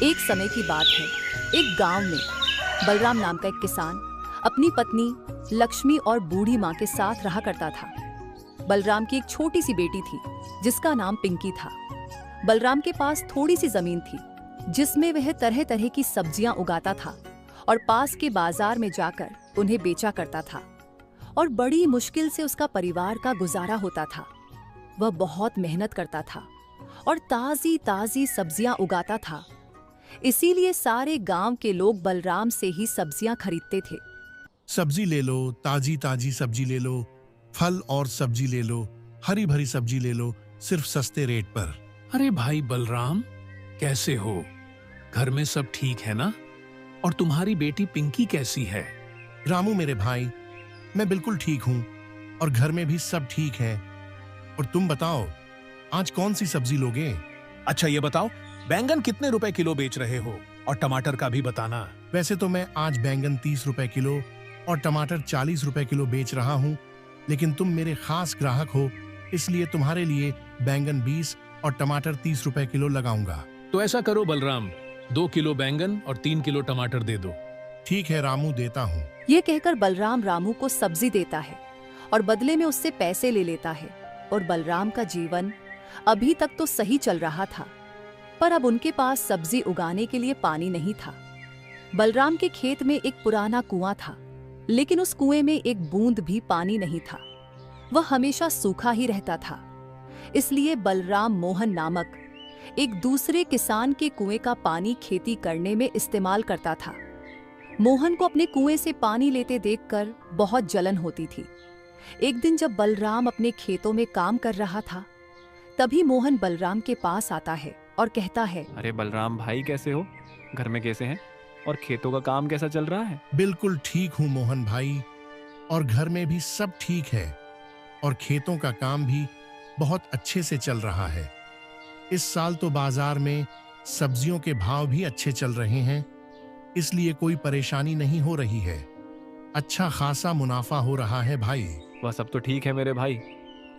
एक समय की बात है। एक गांव में बलराम नाम का एक किसान अपनी पत्नी लक्ष्मी और बूढ़ी माँ के साथ रहा करता था। बलराम की एक छोटी सी बेटी थी जिसका नाम पिंकी था। बलराम के पास थोड़ी सी जमीन थी जिसमें वह तरह तरह की सब्जियां उगाता था और पास के बाजार में जाकर उन्हें बेचा करता था और बड़ी मुश्किल से उसका परिवार का गुजारा होता था। वह बहुत मेहनत करता था और ताजी ताजी सब्जियां उगाता था, इसीलिए सारे गांव के लोग बलराम से ही सब्जियां खरीदते थे। सब्जी ले लो, ताजी ताजी सब्जी ले लो, फल और सब्जी ले लो, हरी भरी सब्जी ले लो, सिर्फ सस्ते रेट पर। अरे भाई बलराम, कैसे हो? घर में सब ठीक है ना? और तुम्हारी बेटी पिंकी कैसी है? रामू मेरे भाई, मैं बिल्कुल ठीक हूँ और घर में भी सब ठीक है। और तुम बताओ, आज कौन सी सब्जी लोगे? अच्छा ये बताओ, बैंगन कितने रुपए किलो बेच रहे हो? और टमाटर का भी बताना। वैसे तो मैं आज बैंगन 30 रुपए किलो और टमाटर 40 रुपए किलो बेच रहा हूँ, लेकिन तुम मेरे खास ग्राहक हो, इसलिए तुम्हारे लिए बैंगन 20 और टमाटर 30 रुपए किलो लगाऊंगा। तो ऐसा करो बलराम, 2 किलो बैंगन और 3 किलो टमाटर दे दो। ठीक है रामू, देता हूँ। ये कहकर बलराम रामू को सब्जी देता है और बदले में उससे पैसे ले लेता है। और बलराम का जीवन अभी तक तो सही चल रहा था, पर अब उनके पास सब्जी उगाने के लिए पानी नहीं था। बलराम के खेत में एक पुराना कुआं था, लेकिन उस कुएं में एक बूंद भी पानी नहीं था। वह हमेशा सूखा ही रहता था। इसलिए बलराम मोहन नामक एक दूसरे किसान के कुएं का पानी खेती करने में इस्तेमाल करता था। मोहन को अपने कुएं से पानी लेते देखकर बहुत जलन होती थी। एक दिन जब बलराम अपने खेतों में काम कर रहा था, तभी मोहन बलराम के पास आता है और कहता है, अरे बलराम भाई, कैसे हो? घर में कैसे हैं? और खेतों का काम कैसा चल रहा है? बिल्कुल ठीक हूँ मोहन भाई, और घर में भी सब ठीक है और खेतों का काम भी बहुत अच्छे से चल रहा है। इस साल तो बाजार में सब्जियों के भाव भी अच्छे चल रहे हैं, इसलिए कोई परेशानी नहीं हो रही है। अच्छा खासा मुनाफा हो रहा है भाई। वह सब तो ठीक है मेरे भाई,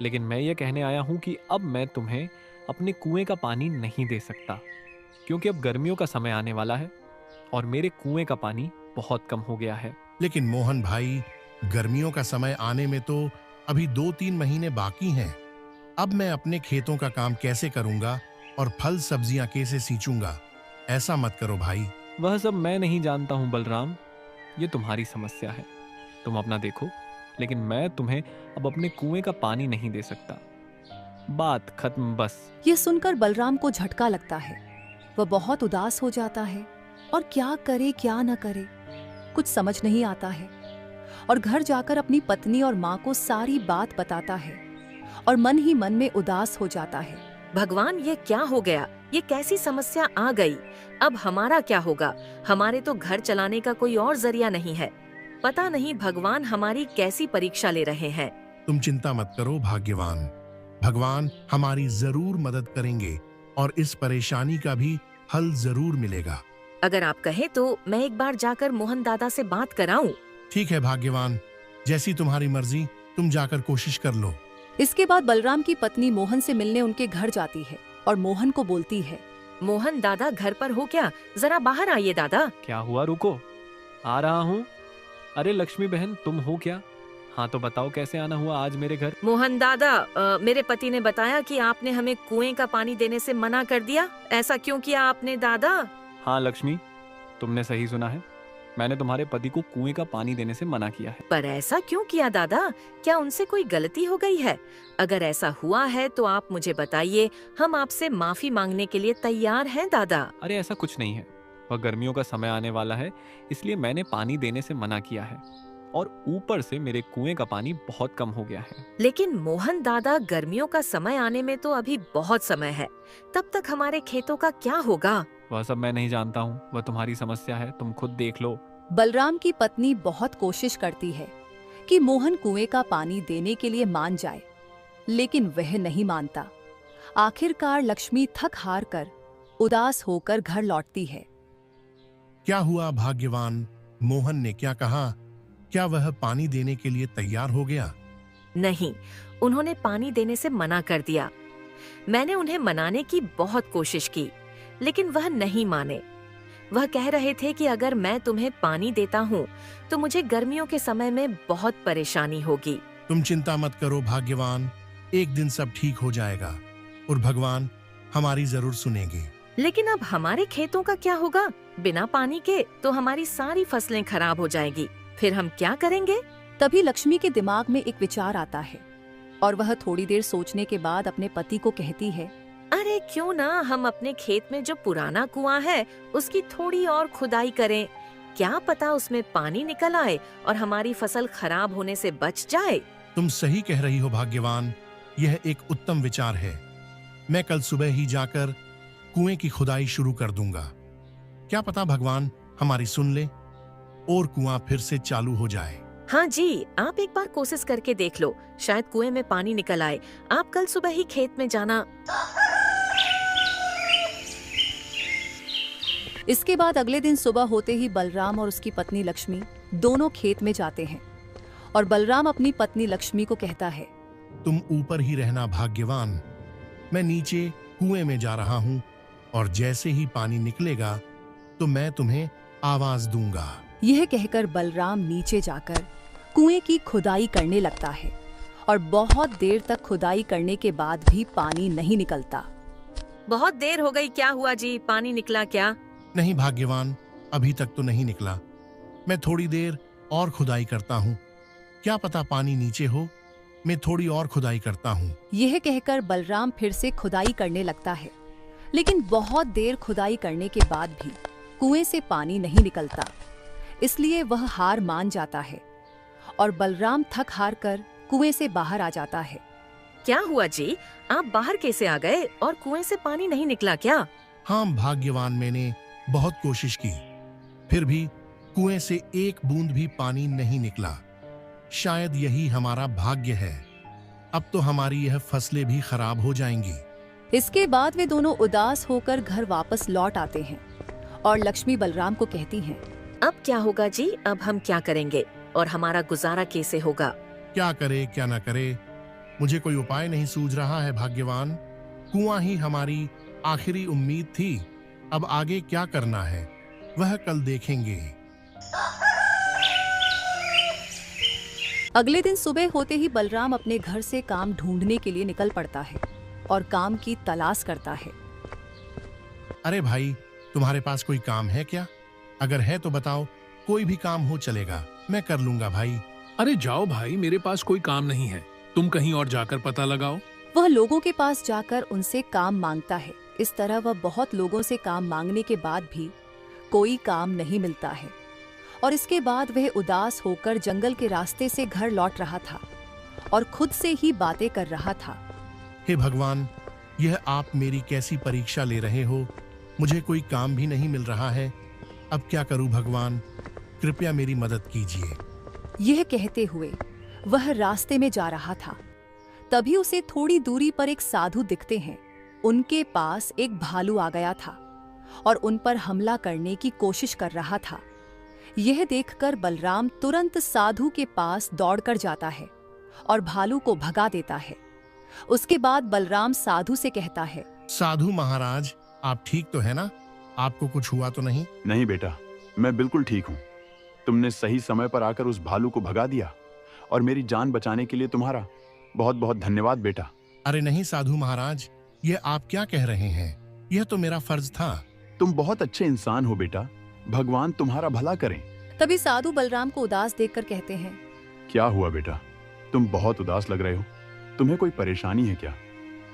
लेकिन मैं ये कहने आया हूँ कि अब मैं तुम्हें अपने कुएं का पानी नहीं दे सकता, क्योंकि अब गर्मियों का समय आने वाला है और मेरे कुएं का पानी बहुत कम हो गया है। लेकिन मोहन भाई, गर्मियों का समय आने में तो अभी 2-3 महीने बाकी हैं। अब मैं अपने खेतों का काम कैसे करूंगा और फल सब्जियां कैसे सींचूंगा? ऐसा मत करो भाई। वह सब मैं नहीं जानता हूँ बलराम, ये तुम्हारी समस्या है, तुम अपना देखो, लेकिन मैं तुम्हें अब अपने कुएं का पानी नहीं दे सकता। बात खत्म बस। ये सुनकर बलराम को झटका लगता है। वह बहुत उदास हो जाता है और क्या करे क्या न करे, कुछ समझ नहीं आता है। और घर जाकर अपनी पत्नी और माँ को सारी बात बताता है और मन ही मन में उदास हो जाता है। भगवान, ये क्या हो गया? ये कैसी समस्या आ गई? अब हमारा क्या होगा? हमारे तो घर चलाने का कोई और जरिया नहीं है। पता नहीं भगवान हमारी कैसी परीक्षा ले रहे हैं। तुम चिंता मत करो भाग्यवान, भगवान हमारी जरूर मदद करेंगे और इस परेशानी का भी हल जरूर मिलेगा। अगर आप कहें तो मैं एक बार जाकर मोहन दादा से बात कराऊं। ठीक है भाग्यवान, जैसी तुम्हारी मर्जी, तुम जाकर कोशिश कर लो। इसके बाद बलराम की पत्नी मोहन से मिलने उनके घर जाती है और मोहन को बोलती है, मोहन दादा घर पर हो क्या? जरा बाहर आइए दादा। क्या हुआ? रुको, आ रहा हूँ। अरे लक्ष्मी बहन, तुम हो क्या? हाँ तो बताओ, कैसे आना हुआ आज मेरे घर? मोहन दादा, मेरे पति ने बताया कि आपने हमें कुएं का पानी देने से मना कर दिया। ऐसा क्यों किया आपने दादा? हाँ लक्ष्मी, तुमने सही सुना है, मैंने तुम्हारे पति को कुएं का पानी देने से मना किया है। पर ऐसा क्यों किया दादा? क्या उनसे कोई गलती हो गई है? अगर ऐसा हुआ है तो आप मुझे बताइए, हम आपसे माफी मांगने के लिए तैयार हैं दादा। अरे ऐसा कुछ नहीं है, वह गर्मियों का समय आने वाला है, इसलिए मैंने पानी देने से मना किया है, और ऊपर से मेरे कुएं का पानी बहुत कम हो गया है। लेकिन मोहन दादा, गर्मियों का समय आने में तो अभी बहुत समय है, तब तक हमारे खेतों का क्या होगा? वह सब मैं नहीं जानता हूँ, वह तुम्हारी समस्या है, तुम खुद देख लो। बलराम की पत्नी बहुत कोशिश करती है कि मोहन कुएं का पानी देने के लिए मान जाए, लेकिन वह नहीं मानता। आखिरकार लक्ष्मी थक हार कर उदास होकर घर लौटती है। क्या हुआ भाग्यवान? मोहन ने क्या कहा? क्या वह पानी देने के लिए तैयार हो गया? नहीं, उन्होंने पानी देने से मना कर दिया। मैंने उन्हें मनाने की बहुत कोशिश की, लेकिन वह नहीं माने। वह कह रहे थे कि अगर मैं तुम्हें पानी देता हूँ तो मुझे गर्मियों के समय में बहुत परेशानी होगी। तुम चिंता मत करो भाग्यवान, एक दिन सब ठीक हो जाएगा और भगवान हमारी जरूर सुनेंगे। लेकिन अब हमारे खेतों का क्या होगा? बिना पानी के तो हमारी सारी फसलें खराब हो जाएगी, फिर हम क्या करेंगे? तभी लक्ष्मी के दिमाग में एक विचार आता है और वह थोड़ी देर सोचने के बाद अपने पति को कहती है, अरे क्यों ना हम अपने खेत में जो पुराना कुआं है उसकी थोड़ी और खुदाई करें। क्या पता उसमें पानी निकल आए और हमारी फसल खराब होने से बच जाए। तुम सही कह रही हो भाग्यवान, यह एक उत्तम विचार है। मैं कल सुबह ही जाकर कुएं की खुदाई शुरू कर दूंगा। क्या पता भगवान हमारी सुन ले और कुआं फिर से चालू हो जाए। हाँ जी, आप एक बार कोशिश करके देख लो, शायद कुएं में पानी निकल आए। आप कल सुबह ही खेत में जाना। इसके बाद अगले दिन सुबह होते ही बलराम और उसकी पत्नी लक्ष्मी दोनों खेत में जाते हैं और बलराम अपनी पत्नी लक्ष्मी को कहता है, तुम ऊपर ही रहना भाग्यवान, मैं नीचे कुएं में जा रहा हूं और जैसे ही पानी निकलेगा तो मैं तुम्हें आवाज दूंगा। यह कहकर बलराम नीचे जाकर कुएं की खुदाई करने लगता है और बहुत देर तक खुदाई करने के बाद भी पानी नहीं निकलता। बहुत देर हो गई, क्या हुआ जी? पानी निकला क्या? नहीं भाग्यवान, अभी तक तो नहीं निकला। मैं थोड़ी देर और खुदाई करता हूँ, क्या पता पानी नीचे हो। मैं थोड़ी और खुदाई करता हूँ। यह कहकर बलराम फिर से खुदाई करने लगता है, लेकिन बहुत देर खुदाई करने के बाद भी कुएं से पानी नहीं निकलता। इसलिए वह हार मान जाता है और बलराम थक हार कर कुएं से बाहर आ जाता है। क्या हुआ जी? आप बाहर कैसे आ गए और कुएं से पानी नहीं निकला क्या? हाँ भाग्यवान, मैंने बहुत कोशिश की, फिर भी कुएं से एक बूंद भी पानी नहीं निकला। शायद यही हमारा भाग्य है। अब तो हमारी यह फसलें भी खराब हो जाएंगी। इसके बाद वे दोनों उदास होकर घर वापस लौट आते हैं और लक्ष्मी बलराम को कहती हैं, अब क्या होगा जी? अब हम क्या करेंगे और हमारा गुजारा कैसे होगा? क्या करे क्या न करे, मुझे कोई उपाय नहीं सूझ रहा है भाग्यवान। कुआं ही हमारी आखिरी उम्मीद थी। अब आगे क्या करना है वह कल देखेंगे। अगले दिन सुबह होते ही बलराम अपने घर से काम ढूंढने के लिए निकल पड़ता है और काम की तलाश करता है। अरे भाई, तुम्हारे पास कोई काम है क्या? अगर है तो बताओ, कोई भी काम हो चलेगा, मैं कर लूंगा भाई। अरे जाओ भाई, मेरे पास कोई काम नहीं है, तुम कहीं और जाकर पता लगाओ। वह लोगों के पास जाकर उनसे काम मांगता है। इस तरह वह बहुत लोगों से काम मांगने के बाद भी कोई काम नहीं मिलता है और इसके बाद वह उदास होकर जंगल के रास्ते से घर लौट रहा था और खुद से ही बातें कर रहा था। हे भगवान, यह आप मेरी कैसी परीक्षा ले रहे हो? मुझे कोई काम भी नहीं मिल रहा है। अब क्या करूं भगवान, कृपया मेरी मदद कीजिए। यह कहते हुए वह रास्ते में जा रहा था। तभी उसे थोड़ी दूरी पर एक साधु दिखते हैं। उनके पास एक भालू आ गया था और उन पर हमला करने की कोशिश कर रहा था। यह देखकर बलराम तुरंत साधु के पास दौड़कर जाता है और भालू को भगा देता है। उसके बाद बलराम साधु से कहता है, साधु महाराज, आप ठीक तो है ना? आपको कुछ हुआ तो नहीं? नहीं बेटा, मैं बिल्कुल ठीक हूँ। तुमने सही समय पर आकर उस भालू को भगा दिया और मेरी जान बचाने के लिए तुम्हारा बहुत बहुत धन्यवाद बेटा। अरे नहीं साधु महाराज, यह आप क्या कह रहे हैं? यह तो मेरा फर्ज था। तुम बहुत अच्छे इंसान हो बेटा, भगवान तुम्हारा भला करें। तभी साधु बलराम को उदास देखकर कहते हैं, क्या हुआ बेटा? तुम बहुत उदास लग रहे हो। तुम्हें कोई परेशानी है क्या?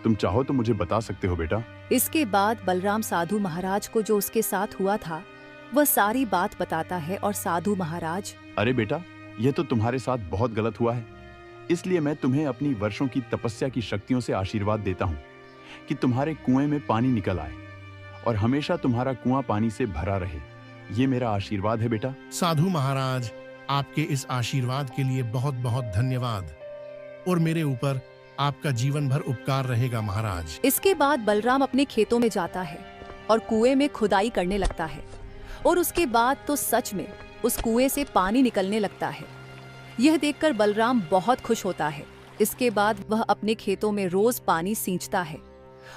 तुम चाहो तो मुझे बता सकते हो बेटा। इसके बाद बलराम साधु महाराज को जो उसके साथ हुआ था वह सारी बात बताता है और साधु महाराज, अरे बेटा, यह तो तुम्हारे साथ बहुत गलत हुआ है। इसलिए मैं तुम्हें अपनी वर्षों की तपस्या की शक्तियों से आशीर्वाद देता हूँ कि तुम्हारे कुएं में पानी निकल आए और हमेशा तुम्हारा कुआं पानी से भरा रहे। ये मेरा आशीर्वाद है बेटा। साधु महाराज, आपके इस आशीर्वाद के लिए बहुत बहुत धन्यवाद और मेरे ऊपर आपका जीवन भर उपकार रहेगा महाराज। इसके बाद बलराम अपने खेतों में जाता है और कुएं में खुदाई करने लगता है और उसके बाद तो सच में उस कुएं से पानी निकलने लगता है। यह देखकर बलराम बहुत खुश होता है। इसके बाद वह अपने खेतों में रोज पानी सींचता है।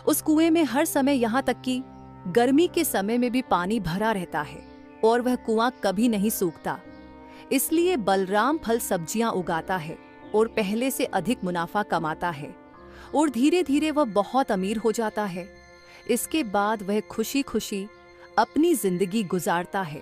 उस कुएं में हर समय यहाँ तक कि गर्मी के समय में भी पानी भरा रहता है और वह कुआं कभी नहीं सूखता। इसलिए बलराम फल सब्जियां उगाता है और पहले से अधिक मुनाफा कमाता है और धीरे धीरे वह बहुत अमीर हो जाता है। इसके बाद वह खुशी खुशी अपनी जिंदगी गुजारता है।